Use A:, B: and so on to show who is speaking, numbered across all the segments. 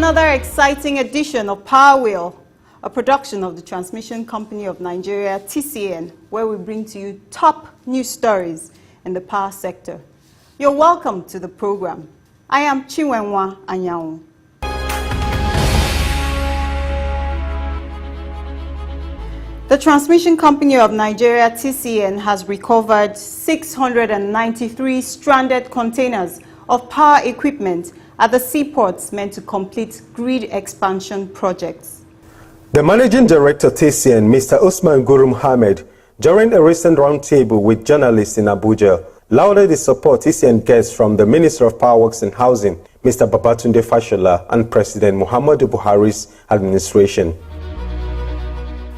A: another exciting edition of Power Wheel, a production of the Transmission Company of Nigeria, TCN, where we bring to you top news stories in the power sector. You're welcome to the program. I am Chinwenwa Anyanwu. The Transmission Company of Nigeria, TCN, has recovered 693 stranded containers of power equipment at the seaports meant to complete grid expansion projects.
B: The Managing Director TCN, Mr. Usman Guru Mohammed, during a recent roundtable with journalists in Abuja, lauded the support TCN gets from the Minister of Power Works and Housing, Mr. Babatunde Fashola, and President Muhammadu Buhari's administration.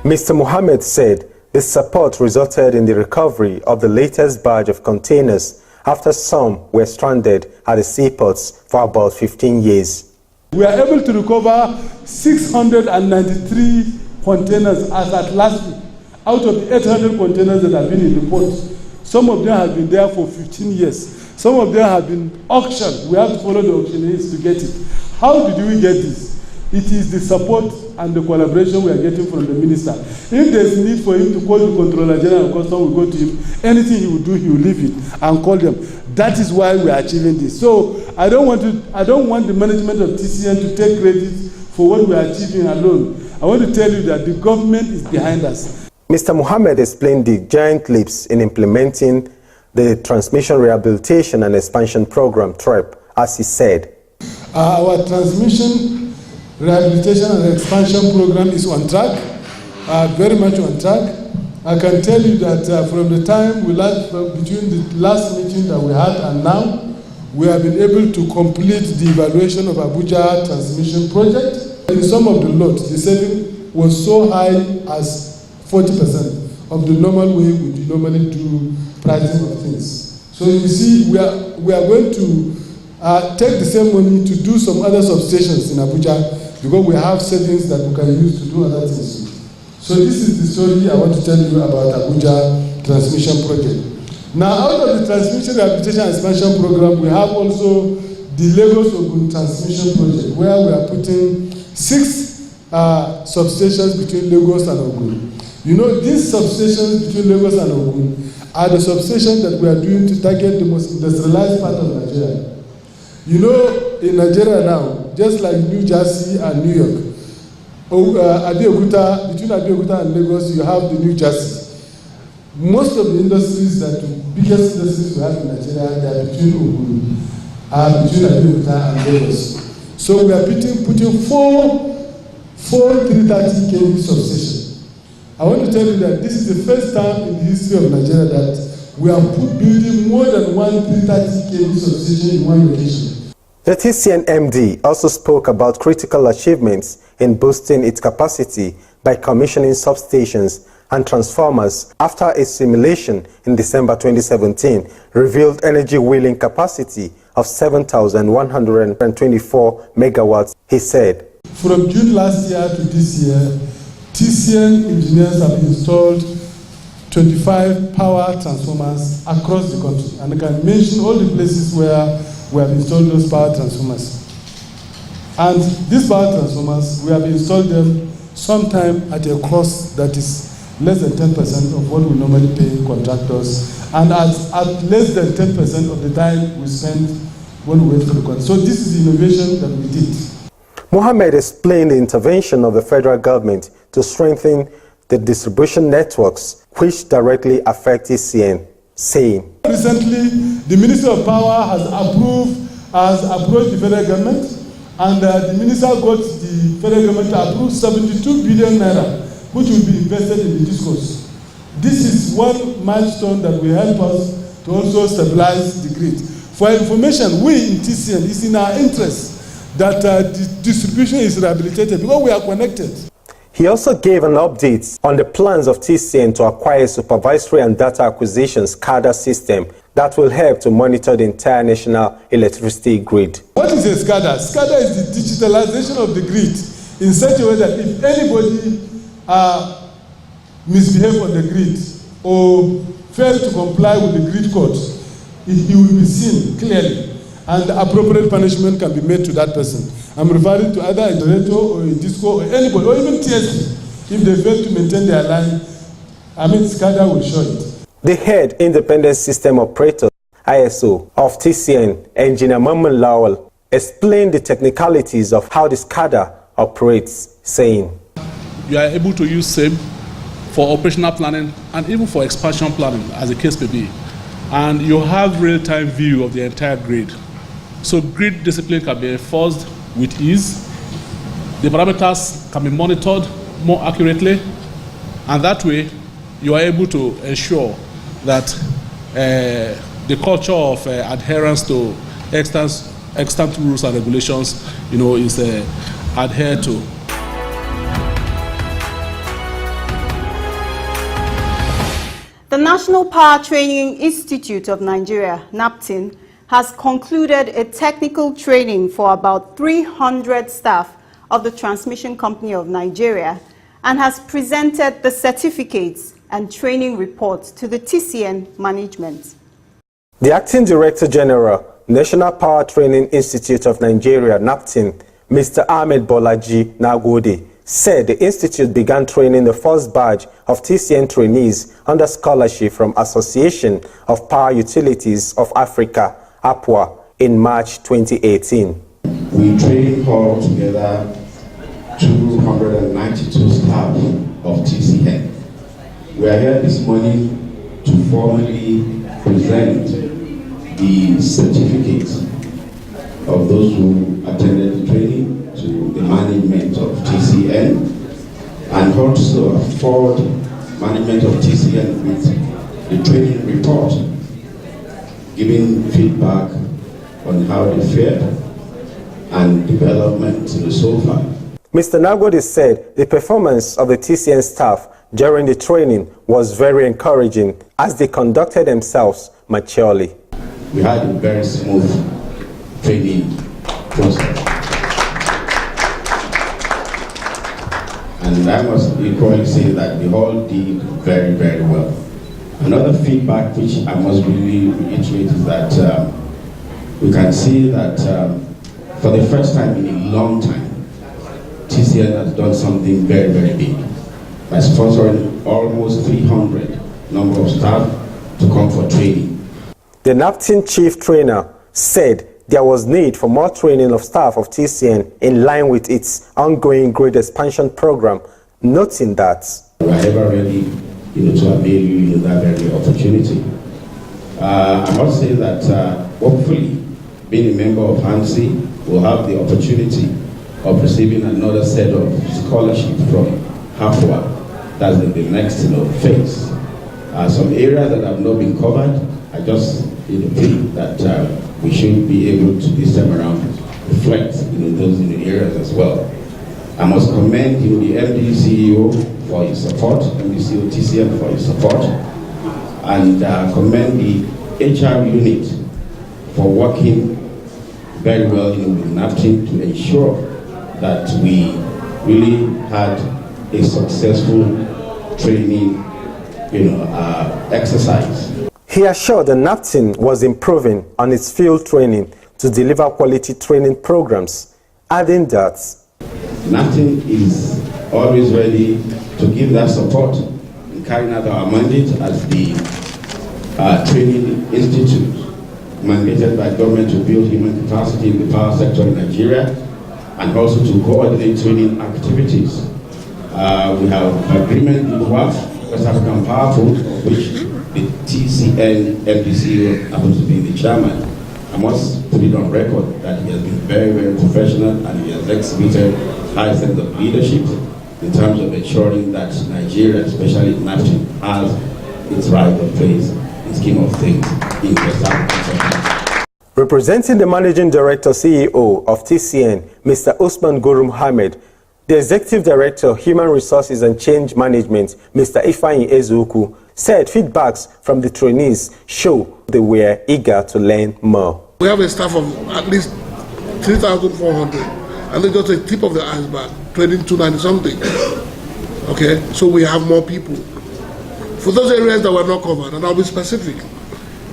B: Mr. Mohammed said the support resulted in the recovery of the latest batch of containers after some were stranded at the seaports for about 15 years.
C: We are able to recover 693 containers as at last week, out of the 800 containers that have been in the port. Some of them have been there for 15 years. Some of them have been auctioned. We have to follow the auctioneers to get it. How did we get this? It is the support and the collaboration we are getting from the minister. If there is need for him to call the Controller General of Customs, we go to him. Anything he will do, he will leave it and call them. That is why we are achieving this. So I don't want the management of TCN to take credit for what we are achieving alone. I want to tell you that the government is behind us.
B: Mr. Mohammed explained the giant leaps in implementing the Transmission Rehabilitation and Expansion Program, TREP, as he said.
C: Our Transmission Rehabilitation and Expansion Program is on track, very much on track. I can tell you that from the time between the last meeting that we had and now, we have been able to complete the evaluation of Abuja Transmission Project. In some of the lots, the saving was so high as 40% of the normal way we normally do pricing of things. So you see, we are going to take the same money to do some other substations in Abuja, because we have savings that we can use to do other things. So this is the story I want to tell you about Abuja Transmission Project. Now, out of the Transmission Rehabilitation and Expansion Program, we have also the Lagos Ogun Transmission Project, where we are putting 6 substations between Lagos and Ogun. You know, these substations between Lagos and Ogun are the substations that we are doing to target the most industrialized part of Nigeria. You know, in Nigeria now, just like New Jersey and New York, between Abeokuta and Lagos, you have the New Jersey. Most of the industries, the biggest industries we have in Nigeria, they are between Abeokuta and Lagos. So we are putting four 330 kV substations. I want to tell you that this is the first time in the history of Nigeria that we are building more than one 330 kV substation in one location.
B: The TCN MD also spoke about critical achievements in boosting its capacity by commissioning substations and transformers after a simulation in December 2017 revealed energy wheeling capacity of 7,124 megawatts, he said.
C: From June last year to this year, TCN engineers have installed 25 power transformers across the country. And I can mention all the places where we have installed those power transformers. And these power transformers, we have installed them sometime at a cost that is less than 10% of what we normally pay contractors, and at less than 10% of the time we spend when we wait for the contract. So this is the innovation that we did.
B: Mohammed explained the intervention of the federal government to strengthen the distribution networks which directly affect TCN, saying,
C: recently, the Minister of Power has approached the federal government, and the minister got the federal government to approve 72 billion naira, which will be invested in the discourse. This is one milestone that will help us to also stabilize the grid. For information, we in TCN, it's in our interest that the distribution is rehabilitated because we are connected.
B: He also gave an update on the plans of TCN to acquire supervisory and data acquisitions SCADA system that will help to monitor the entire national electricity grid.
C: What is a SCADA? SCADA is the digitalization of the grid in such a way that if anybody misbehave on the grid or fail to comply with the grid code, he will be seen clearly. and appropriate punishment can be made to that person. I'm referring to either a director or a disco or anybody, or even TSP. If they fail to maintain their line, SCADA will show it.
B: The head independent system operator, ISO, of TCN, Engineer Maman Lawal, explained the technicalities of how the SCADA operates, saying,
D: you are able to use SAME for operational planning and even for expansion planning, as the case may be. And you have real-time view of the entire grid. So grid discipline can be enforced with ease. The parameters can be monitored more accurately. And that way, you are able to ensure that the culture of adherence to extant rules and regulations, is adhered to.
A: The National Power Training Institute of Nigeria, NAPTIN, has concluded a technical training for about 300 staff of the Transmission Company of Nigeria and has presented the certificates and training reports to the TCN management.
B: The Acting Director General, National Power Training Institute of Nigeria, NAPTIN, Mr. Ahmed Bolaji Nagode, said the institute began training the first batch of TCN trainees under scholarship from Association of Power Utilities of Africa, APWA, in March 2018.
E: We trained altogether 292 staff of TCN. We are here this morning to formally present the certificates of those who attended the training to the management of TCN, and also afford management of TCN with the training report, giving feedback on how they fared and development so far.
B: Mr. Nagode said the performance of the TCN staff during the training was very encouraging as they conducted themselves maturely.
E: We had a very smooth training process. And I must equally say that they all did very, very well. Another feedback which I must really reiterate is that we can see that for the first time in a long time, TCN has done something very, very big by sponsoring almost 300 number of staff to come for training.
B: The NAPTIN chief trainer said there was need for more training of staff of TCN in line with its ongoing grade expansion program, noting that
E: we are ever ready to avail you of that very opportunity. I must say that hopefully, being a member of HANSI, will have the opportunity of receiving another set of scholarship from HAFWA. That's the next phase. Some areas that have not been covered, I just feel that we should be able to this time around reflect those areas as well. I must commend the MD CEO for his support, MD CEO TCN for his support, and commend the HR unit for working very well with NAPTIN to ensure that we really had a successful training exercise.
B: he assured the NAPTIN was improving on its field training to deliver quality training programs, adding that
E: NAPTIN is always ready to give that support in carrying out our mandate as the training institute mandated by government to build human capacity in the power sector in Nigeria and also to coordinate training activities. We have agreement with West African Power Pool, of which the TCN MDCO happens to be the chairman. I must put it on record that he has been very, very professional and he has exhibited high sense of leadership in terms of ensuring that Nigeria, especially NAPTIN, has its rightful place in the scheme of things in West Africa.
B: Representing the Managing Director CEO of TCN, Mr. Usman Guru Mohammed, the Executive Director, Human Resources and Change Management, Mr. Ifeanyi Ezuku, said feedbacks from the trainees show they were eager to learn more.
F: We have a staff of at least 3,400, and they just the tip of the iceberg, training 290 something. Okay, so we have more people. For those areas that were not covered, and I'll be specific,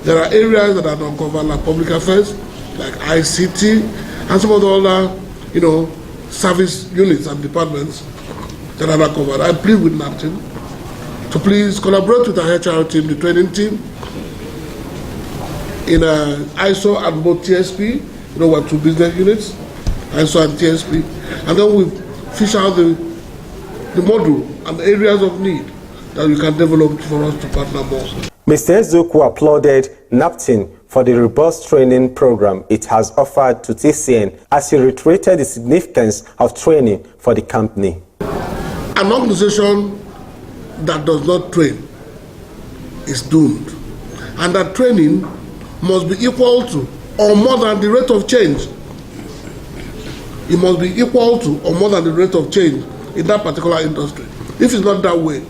F: there are areas that are not covered, like public affairs, like ICT, and some of the other, service units and departments that are not covered. I plead with NAPTIN to please collaborate with our HR team, the training team, in ISO and both TSP. We have 2 business units, ISO and TSP, and then we fish out the model and the areas of need that we can develop for us to partner more.
B: Mr. Ezoku applauded NAPTIN for the robust training program it has offered to TCN as he reiterated the significance of training for the company.
F: An organization that does not train is doomed, and that training must be equal to or more than the rate of change. It must be equal to or more than the rate of change in that particular industry. If it's not that way,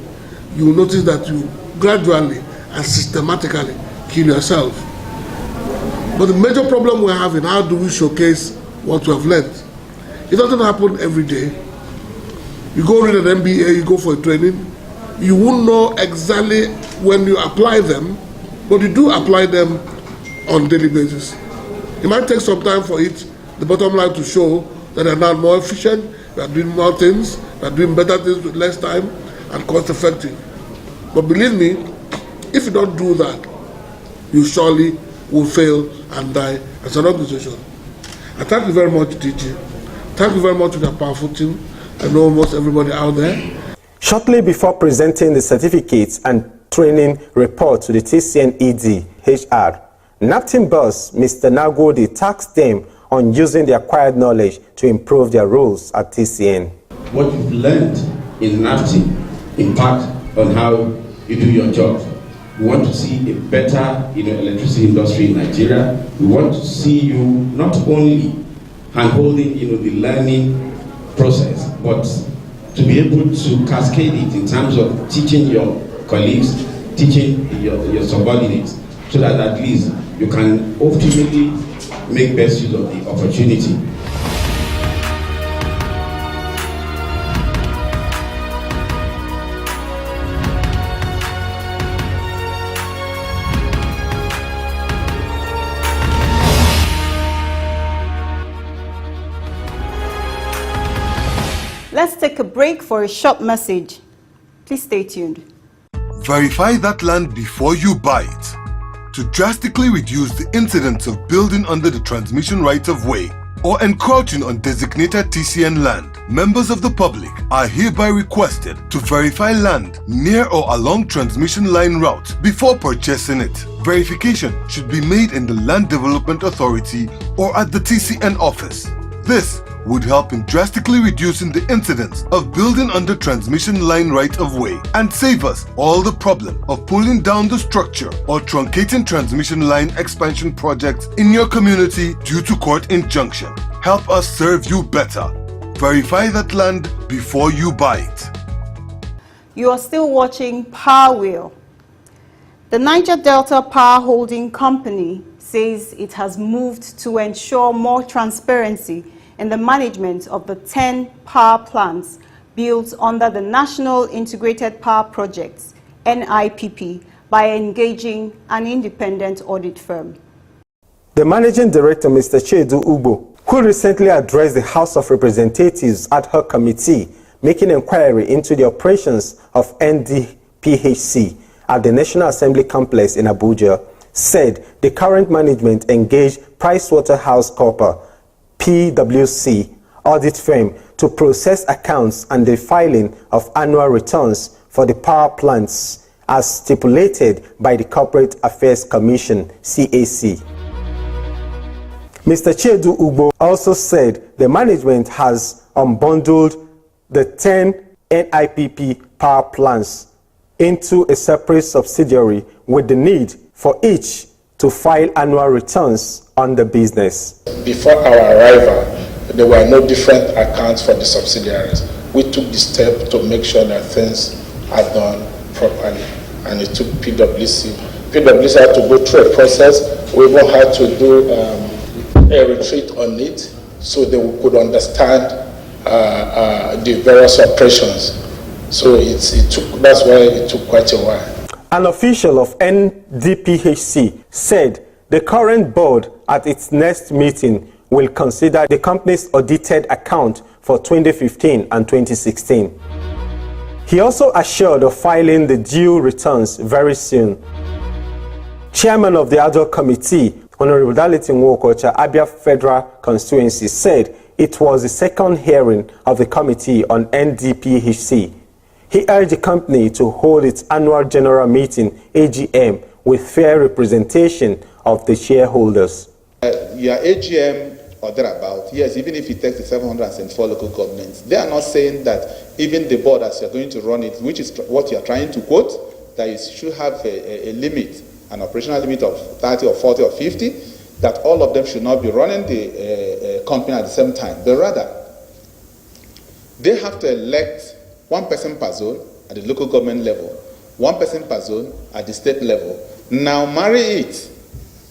F: you will notice that you gradually and systematically kill yourself. But the major problem we're having, how do we showcase what we have learned? It doesn't happen every day. You go read an MBA, you go for a training, you won't know exactly when you apply them, but you do apply them on a daily basis. It might take some time for it, the bottom line, to show that they're now more efficient, we are doing more things, we are doing better things with less time and cost effective. But believe me, if you don't do that, you surely will fail and die as an organization. I thank you very much, DG. Thank you very much to the powerful team. I know almost everybody out there.
B: Shortly before presenting the certificates and training report to the TCN ED HR, NAPTIN boss Mr. Nagodi tasked them on using the acquired knowledge to improve their roles at TCN.
E: What you've learned in NAPTIN impact on how you do your job. We want to see a better electricity industry in Nigeria. We want to see you not only hand-holding the learning process, but to be able to cascade it in terms of teaching your colleagues, teaching your subordinates, so that at least you can ultimately make best use of the opportunity.
A: Let's take a break for a short message. Please stay tuned.
G: Verify that land before you buy it. To drastically reduce the incidence of building under the transmission right-of-way or encroaching on designated TCN land, members of the public are hereby requested to verify land near or along transmission line route before purchasing it. Verification should be made in the Land Development Authority or at the TCN office. This would help in drastically reducing the incidence of building under transmission line right-of-way and save us all the problem of pulling down the structure or truncating transmission line expansion projects in your community due to court injunction. Help us serve you better. Verify that land before you buy it.
A: You are still watching Power Wheel. The Niger Delta Power Holding Company says it has moved to ensure more transparency in the management of the 10 power plants built under the National Integrated Power Projects, NIPP, by engaging an independent audit firm.
B: The Managing Director, Mr. Chedu Ugbo, who recently addressed the House of Representatives ad hoc committee making inquiry into the operations of NDPHC at the National Assembly Complex in Abuja, said the current management engaged PricewaterhouseCoopers PwC audit firm to process accounts and the filing of annual returns for the power plants as stipulated by the Corporate Affairs Commission, CAC. Mr. Chedu Ugbo also said the management has unbundled the 10 NIPP power plants into a separate subsidiary with the need for each to file annual returns on the business.
H: Before our arrival, there were no different accounts for the subsidiaries. We took the step to make sure that things are done properly, and it took PwC. PwC had to go through a process. We even had to do a retreat on it so they could understand the various operations. So that's why it took quite a while.
B: An official of NDPHC said The current board, at its next meeting, will consider the company's audited account for 2015 and 2016. He also assured of filing the due returns very soon. Chairman of the ad hoc committee, Honorable Darlington Nwokocha, Abia Federal Constituency, said it was the second hearing of the committee on NDPHC. He urged the company to hold its annual general meeting, AGM, with fair representation of the shareholders.
I: Your AGM or thereabout, yes, even if it takes the 774 local governments, they are not saying that even the board, as you're going to run it, which is what you're trying to quote, that you should have a limit, an operational limit of 30 or 40 or 50, that all of them should not be running the company at the same time. But rather, they have to elect one person per zone at the local government level, one person per zone at the state level. Now marry it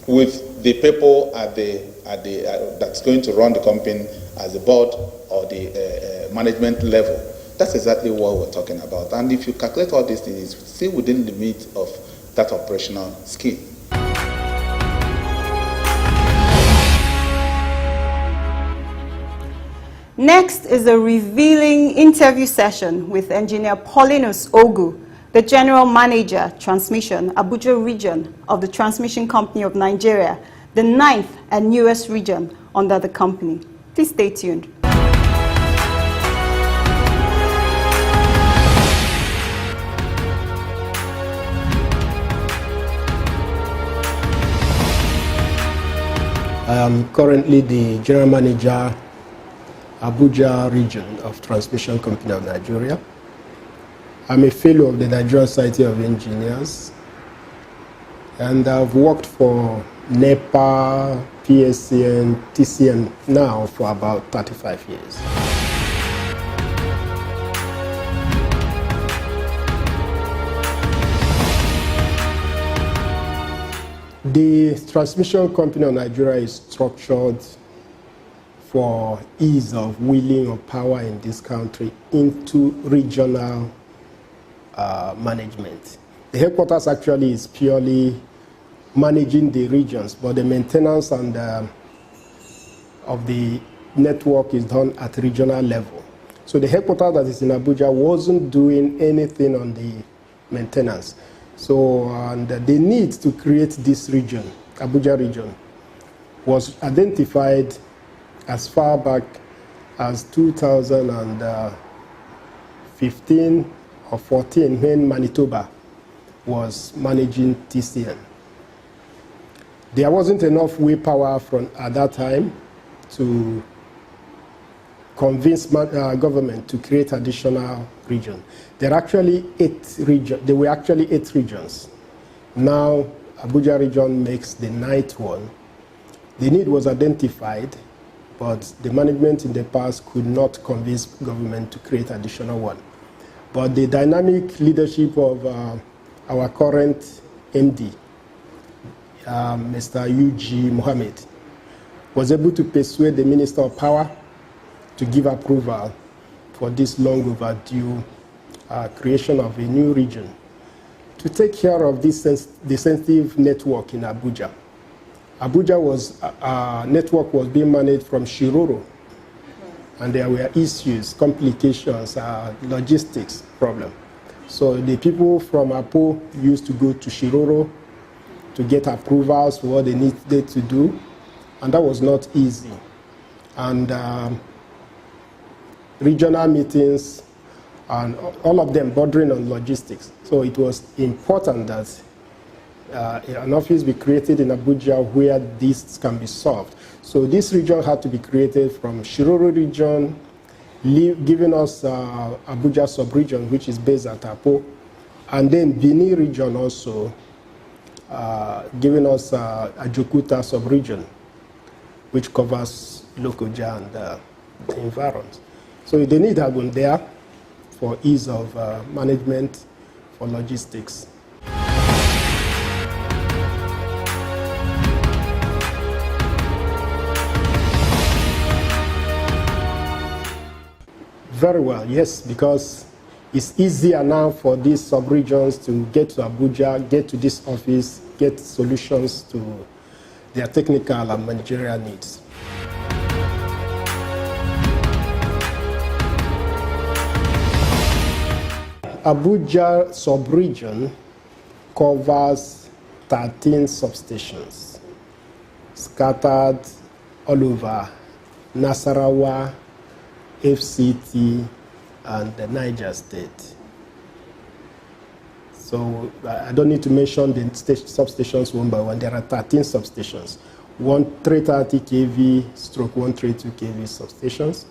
I: with the people that's going to run the company as the board or the management level. That's exactly what we're talking about. And if you calculate all these things, it's still within the limit of that operational scheme.
A: Next is a revealing interview session with Engineer Paulinus Ogu, the General Manager, Transmission, Abuja Region of the Transmission Company of Nigeria, the 9th and newest region under the company. Please stay tuned.
J: I am currently the General Manager, Abuja Region of Transmission Company of Nigeria. I'm a fellow of the Nigerian Society of Engineers, and I've worked for NEPA, PSCN, TCN now for about 35 years. The Transmission Company of Nigeria is structured for ease of wheeling of power in this country into regional management. The headquarters actually is purely managing the regions, but the maintenance and of the network is done at regional level. So the headquarters that is in Abuja wasn't doing anything on the maintenance. So the need to create this region, Abuja region, was identified as far back as 2015 or 14 when Manitoba was managing TCN. There wasn't enough wheel power at that time to convince government to create additional region. There were actually 8 regions. Now Abuja region makes the 9th one. The need was identified, but the management in the past could not convince government to create additional one. But the dynamic leadership of our current MD, Mr. UG Mohammed, was able to persuade the Minister of Power to give approval for this long overdue creation of a new region to take care of this the sensitive network in Abuja. Abuja network was being managed from Shiroro, and there were issues, complications, logistics problem. So the people from Apo used to go to Shiroro to get approvals for what they needed to do, and that was not easy. And regional meetings, and all of them bordering on logistics. So it was important that an office be created in Abuja where this can be solved. So this region had to be created from Shiroro region, giving us Abuja sub-region, which is based at Apo, and then Bini region also, giving us Ajokuta sub-region, which covers Lokoja and the environs. So the need had been there for ease of management, for logistics. Very well, yes, because it's easier now for these sub-regions to get to Abuja, get to this office, get solutions to their technical and managerial needs. Abuja sub-region covers 13 substations scattered all over Nasarawa, FCT, and the Niger State. So I don't need to mention the substations one by one. There are 13 substations, 330 kV stroke 132 kV substations,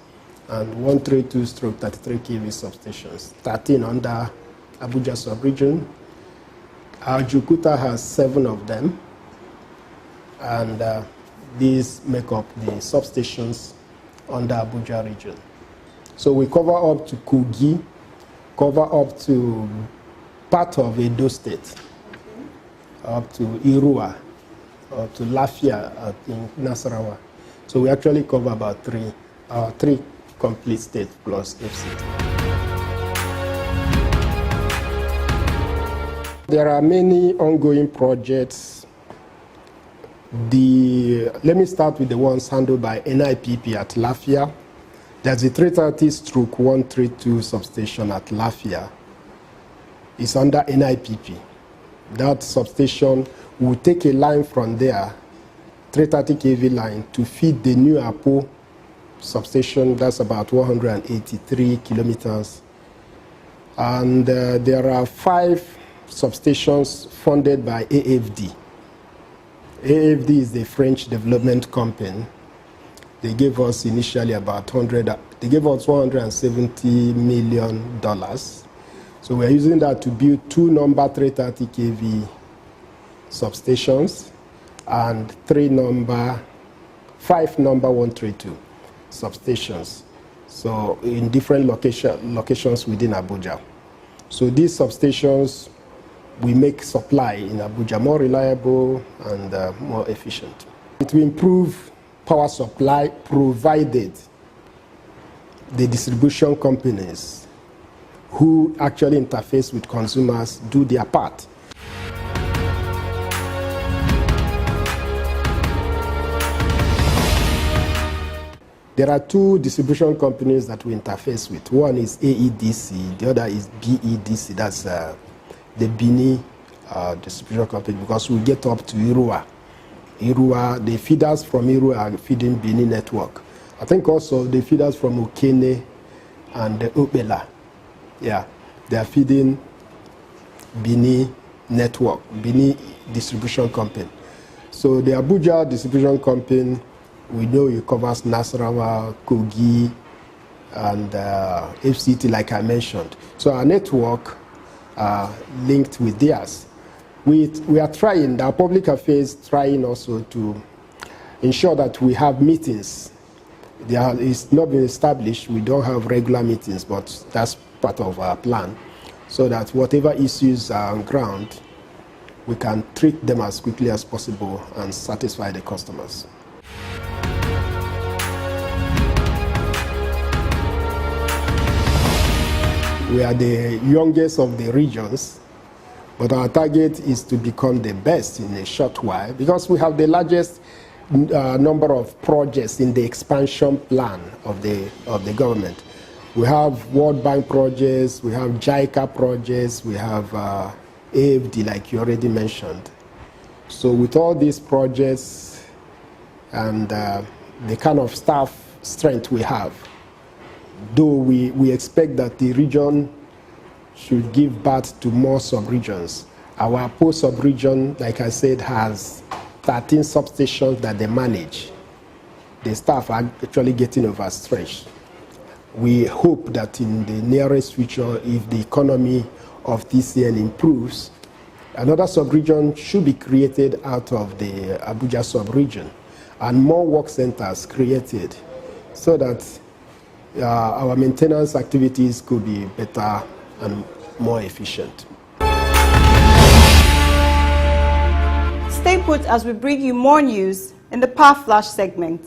J: and 132 stroke 33 kV substations, 13 under Abuja sub-region. Ajukuta has 7 of them, and these make up the substations under Abuja region. So we cover up to Kogi, cover up to part of Edo State, up to Irua, up to Lafia in Nasarawa. So we actually cover about 3 complete states plus FCT. There are many ongoing projects. Let me start with the ones handled by NIPP at Lafia. There's a 330/132 substation at Lafia. It's under NIPP. That substation will take a line from there, 330 kV line, to feed the new Apo substation. That's about 183 kilometers. And there are 5 substations funded by AFD. AFD is the French development company. They gave us initially about $170 million. So we're using that to build 2 number 330 kV substations and 5 number 132 substations. So in different locations within Abuja. So these substations we make supply in Abuja more reliable and more efficient. It will improve power supply provided the distribution companies who actually interface with consumers do their part. There are 2 distribution companies that we interface with. One is AEDC, the other is BEDC, that's the Bini distribution company, because we get up to Irua. The feeders from Irua are feeding Bini network. I think also the feeders from Okene and Obela, yeah, they are feeding Bini network, Bini distribution company. So the Abuja distribution company, we know it covers Nasarawa, Kogi, and FCT, like I mentioned. So our network linked with theirs. We are trying, our public affairs trying also to ensure that we have meetings. It's not been established, we don't have regular meetings, but that's part of our plan, so that whatever issues are on ground, we can treat them as quickly as possible and satisfy the customers. We are the youngest of the regions, but our target is to become the best in a short while, because we have the largest number of projects in the expansion plan of the government. We have World Bank projects, we have JICA projects, we have AFD, like you already mentioned. So with all these projects and the kind of staff strength we have, though we expect that the region should give birth to more sub-regions. Our Apo sub-region, like I said, has 13 substations that they manage. The staff are actually getting overstretched. We hope that in the nearest future, if the economy of TCN improves, another sub-region should be created out of the Abuja sub-region, and more work centers created, so that our maintenance activities could be better and more efficient.
A: Stay put as we bring you more news in the Power Flash segment.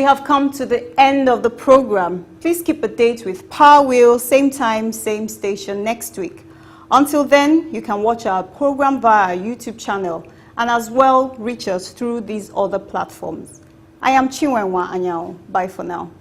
A: have come to the end of the program. Please keep a date with Power Wheel, same time, same station next week. Until then, you can watch our program via our YouTube channel and as well reach us through these other platforms. I am Chinwenwa Anyao. Bye for now.